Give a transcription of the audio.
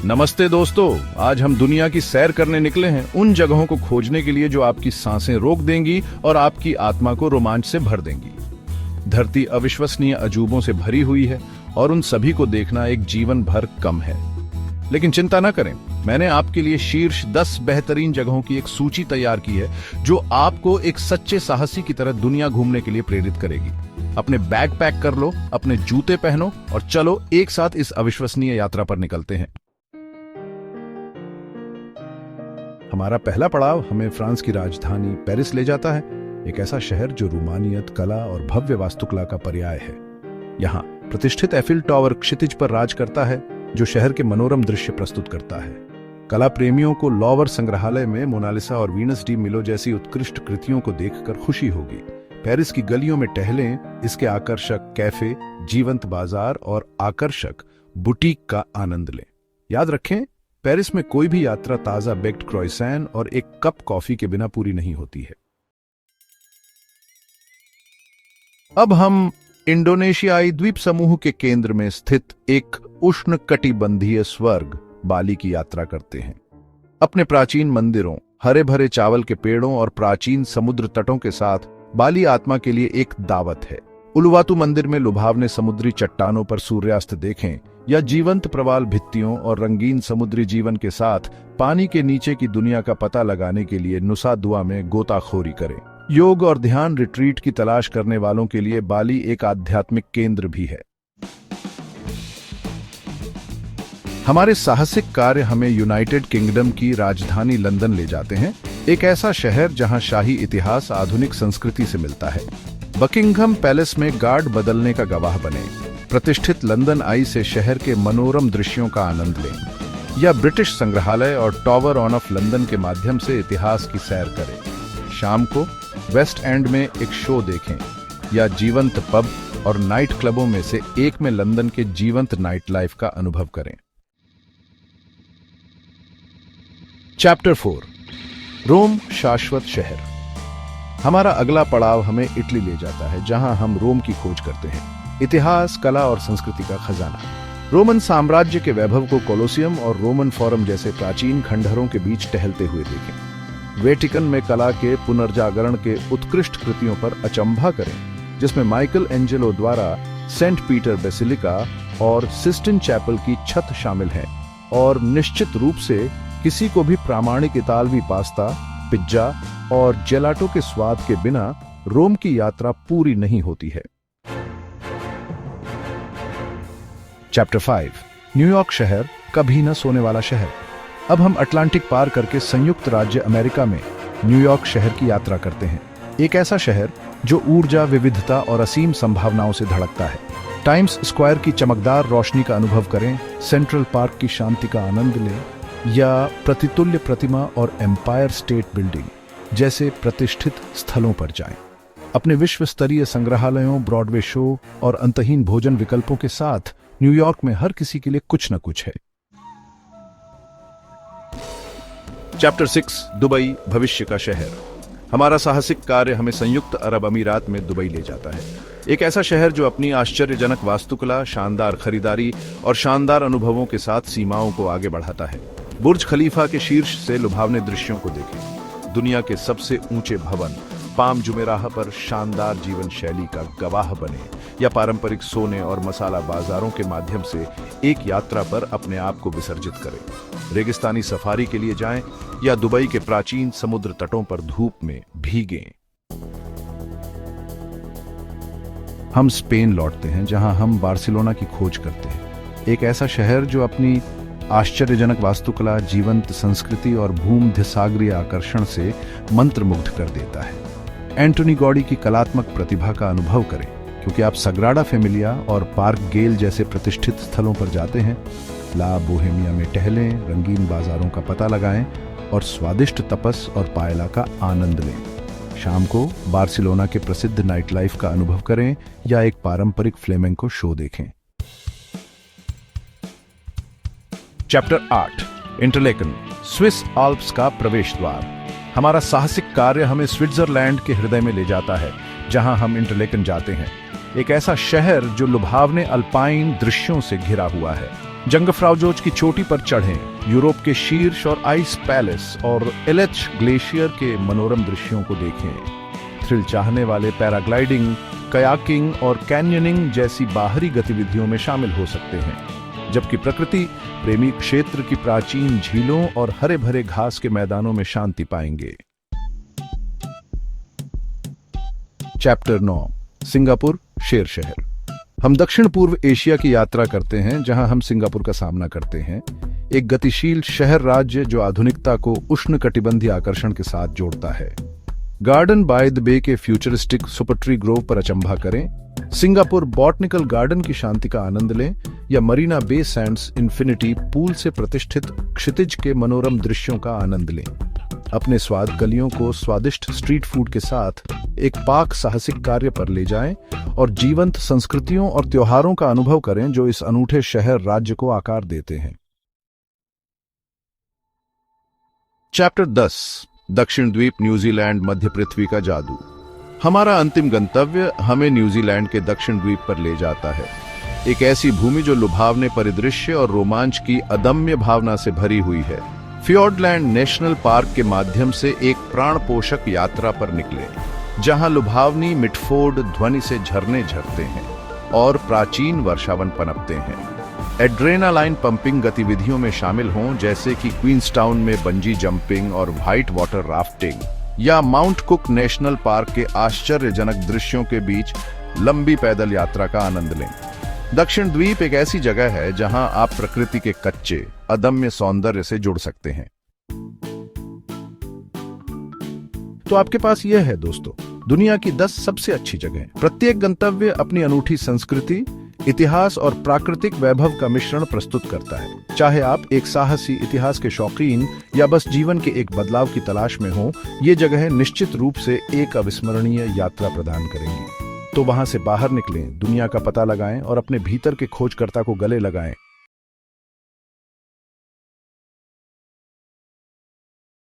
नमस्ते दोस्तों, आज हम दुनिया की सैर करने निकले हैं, उन जगहों को खोजने के लिए जो आपकी सांसें रोक देंगी और आपकी आत्मा को रोमांच से भर देंगी। धरती अविश्वसनीय अजूबों से भरी हुई है और उन सभी को देखना एक जीवन भर कम है। लेकिन चिंता न करें, मैंने आपके लिए शीर्ष 10 बेहतरीन जगहों की एक सूची तैयार की है जो आपको एक सच्चे साहसी की तरह दुनिया घूमने के लिए प्रेरित करेगी। अपने बैग पैक कर लो, अपने जूते पहनो और चलो एक साथ इस अविश्वसनीय यात्रा पर निकलते हैं। हमारा पहला पड़ाव हमें फ्रांस की राजधानी पेरिस ले जाता है, एक ऐसा शहर जो रोमानियत, कला और भव्य वास्तुकला का पर्याय है। यहाँ प्रतिष्ठित एफिल टावर क्षितिज पर राज करता है, जो शहर के मनोरम दृश्य प्रस्तुत करता है। कला प्रेमियों को लॉवर संग्रहालय में मोनालिसा और वीनस डी मिलो जैसी उत्कृष्ट कृतियों को देखकर खुशी होगी। पेरिस की गलियों में टहलें, इसके आकर्षक कैफे, जीवंत बाजार और आकर्षक बुटीक का आनंद लें। याद रखें, पेरिस में कोई भी यात्रा ताजा बेक्ड क्रोइसैन और एक कप कॉफी के बिना पूरी नहीं होती है। अब हम इंडोनेशियाई द्वीप समूह के केंद्र में स्थित एक उष्णकटिबंधीय स्वर्ग बाली की यात्रा करते हैं। अपने प्राचीन मंदिरों, हरे भरे चावल के पेड़ों और प्राचीन समुद्र तटों के साथ बाली आत्मा के लिए एक दावत है। उलुवातु मंदिर में लुभावने समुद्री चट्टानों पर सूर्यास्त देखें या जीवंत प्रवाल भित्तियों और रंगीन समुद्री जीवन के साथ पानी के नीचे की दुनिया का पता लगाने के लिए नुसा दुआ में गोताखोरी करें। योग और ध्यान रिट्रीट की तलाश करने वालों के लिए बाली एक आध्यात्मिक केंद्र भी है। हमारे साहसिक कार्य हमें यूनाइटेड किंगडम की राजधानी लंदन ले जाते हैं, एक ऐसा शहर जहां शाही इतिहास आधुनिक संस्कृति से मिलता है। बकिंघम पैलेस में गार्ड बदलने का गवाह बने, प्रतिष्ठित लंदन आई से शहर के मनोरम दृश्यों का आनंद लें, या ब्रिटिश संग्रहालय और टावर ऑफ लंदन के माध्यम से इतिहास की सैर करें। शाम को वेस्ट एंड में एक शो देखें या जीवंत पब और नाइट क्लबों में से एक में लंदन के जीवंत नाइट लाइफ का अनुभव करें। चैप्टर 4, रोम शाश्वत शहर। हमारा अगला पड़ाव हमें इटली ले जाता है, जहां हम रोम की खोज करते हैं, इतिहास, कला और संस्कृति का खजाना। रोमन साम्राज्य के वैभव को कोलोसियम और रोमन फोरम जैसे प्राचीन खंडहरों के बीच टहलते हुए देखें। वेटिकन में कला के पुनर्जागरण के उत्कृष्ट कृतियों पर अचंभा करें, जिसमें माइकल एंजेलो द्वारा सेंट पीटर बेसिलिका और सिस्टिन चैपल की छत शामिल है। और निश्चित रूप से किसी को भी प्रामाणिक इतालवी पास्ता, पिज्जा और जेलाटो के स्वाद के बिना रोम की यात्रा पूरी नहीं होती है। चैप्टर 5, न्यूयॉर्क शहर, कभी न सोने वाला शहर। अब हम अटलांटिक पार करके संयुक्त राज्य अमेरिका में न्यूयॉर्क शहर की यात्रा करते हैं, एक ऐसा शहर जो ऊर्जा, विविधता और असीम संभावनाओं से धड़कता है। टाइम्स स्क्वायर की चमकदार रोशनी का अनुभव करें, सेंट्रल पार्क की शांति का आनंद लें, या प्रतितुल्य प्रतिमा और एम्पायर स्टेट बिल्डिंग जैसे प्रतिष्ठित स्थलों पर जाएं। अपने विश्व स्तरीय संग्रहालयों, ब्रॉडवे शो और अंतहीन भोजन विकल्पों के साथ न्यूयॉर्क में हर किसी के लिए कुछ न कुछ है। चैप्टर 6, दुबई, भविष्य का शहर। हमारा साहसिक कार्य हमें संयुक्त अरब अमीरात में दुबई ले जाता है, एक ऐसा शहर जो अपनी आश्चर्यजनक वास्तुकला, शानदार खरीदारी और शानदार अनुभवों के साथ सीमाओं को आगे बढ़ाता है। बुर्ज खलीफा के शीर्ष से लुभावने दृश्यों को देखें, दुनिया के सबसे ऊंचे भवन, पाम जुमेराह पर शानदार जीवन शैली का गवाह बने, या पारंपरिक सोने और मसाला बाजारों के माध्यम से एक यात्रा पर अपने आप को विसर्जित करें। रेगिस्तानी सफारी के लिए जाएं या दुबई के प्राचीन समुद्र तटों पर धूप में भीगें। हम स्पेन लौटते हैं, जहां हम बार्सिलोना की खोज करते हैं, एक ऐसा शहर जो अपनी आश्चर्यजनक वास्तुकला, जीवंत संस्कृति और भूमध्य सागरीय आकर्षण से मंत्रमुग्ध कर देता है। एंटोनी गॉडी की कलात्मक प्रतिभा का अनुभव करें, क्योंकि आप सग्राडा फेमिलिया और पार्क गेल जैसे प्रतिष्ठित स्थलों पर जाते हैं। ला बोहेमिया में टहलें, रंगीन बाजारों का पता लगाएं और स्वादिष्ट तपस और पायला का आनंद लें। शाम को बार्सिलोना के प्रसिद्ध नाइट लाइफ का अनुभव करें या एक पारंपरिक फ्लेमेंको शो देखें। चैप्टर 8, इंटरलेकन, स्विस आल्प्स का प्रवेश द्वार। हमारा साहसिक कार्य हमें स्विट्जरलैंड के हृदय में ले जाता है, जहां हम इंटरलेकन जाते हैं, एक ऐसा शहर जो लुभावने अल्पाइन दृश्यों से घिरा हुआ है। जंगफ्राउजोच की चोटी पर चढ़ें, यूरोप के शीर्ष और आइस पैलेस और एलेच ग्लेशियर के मनोरम दृश्यों को देखें। थ्रिल चाहने वाले पैराग्लाइडिंग, कयाकिंग और कैन्यनिंग जैसी बाहरी गतिविधियों में शामिल हो सकते हैं, जबकि प्रकृति प्रेमी क्षेत्र की प्राचीन झीलों और हरे भरे घास के मैदानों में शांति पाएंगे। चैप्टर 9, सिंगापुर शेर शहर। हम दक्षिण पूर्व एशिया की यात्रा करते हैं, जहां हम सिंगापुर का सामना करते हैं, एक गतिशील शहर राज्य जो आधुनिकता को उष्णकटिबंधीय आकर्षण के साथ जोड़ता है। गार्डन बाय द बे के फ्यूचरिस्टिक सुपर ट्री ग्रोव पर अचंभा करें, सिंगापुर बॉटनिकल गार्डन की शांति का आनंद लें, या Marina Bay Sands infinity pool से प्रतिष्ठित क्षितिज के मनोरम दृश्यों का आनंद लें। अपने स्वाद गलियों को स्वादिष्ट स्ट्रीट फूड के साथ एक पाक साहसिक कार्य पर ले जाएं और जीवंत संस्कृतियों और त्योहारों का अनुभव करें जो इस अनूठे शहर राज्य को आकार देते हैं। चैप्टर 10, दक्षिण द्वीप न्यूजीलैंड मध्य पृथ्वी का जादू। हमारा अंतिम गंतव्य हमें न्यूजीलैंड के दक्षिण द्वीप पर ले जाता है, एक ऐसी भूमि जो लुभावने परिदृश्य और रोमांच की अदम्य भावना से भरी हुई है। फियोर्डलैंड नेशनल पार्क के माध्यम से एक प्राण पोषक यात्रा पर निकले, जहां लुभावनी मिटफोर्ड ध्वनि से झरने झरते हैं और प्राचीन वर्षावन पनपते हैं। एड्रेनालाइन पंपिंग गतिविधियों में शामिल हों, जैसे कि क्वींसटाउन में बंजी जंपिंग और व्हाइट वाटर राफ्टिंग, या माउंट कुक नेशनल पार्क के आश्चर्यजनक दृश्यों के बीच लंबी पैदल यात्रा का आनंद लें। दक्षिण द्वीप एक ऐसी जगह है जहां आप प्रकृति के कच्चे अदम्य सौंदर्य से जुड़ सकते हैं। तो आपके पास यह है दोस्तों, दुनिया की 10 सबसे अच्छी जगहें। प्रत्येक गंतव्य अपनी अनूठी संस्कृति, इतिहास और प्राकृतिक वैभव का मिश्रण प्रस्तुत करता है। चाहे आप एक साहसी इतिहास के शौकीन या बस जीवन के एक बदलाव की तलाश में हो, ये जगहें निश्चित रूप से एक अविस्मरणीय यात्रा प्रदान करेंगी। तो वहां से बाहर निकलें, दुनिया का पता लगाएं और अपने भीतर के खोजकर्ता को गले लगाएं।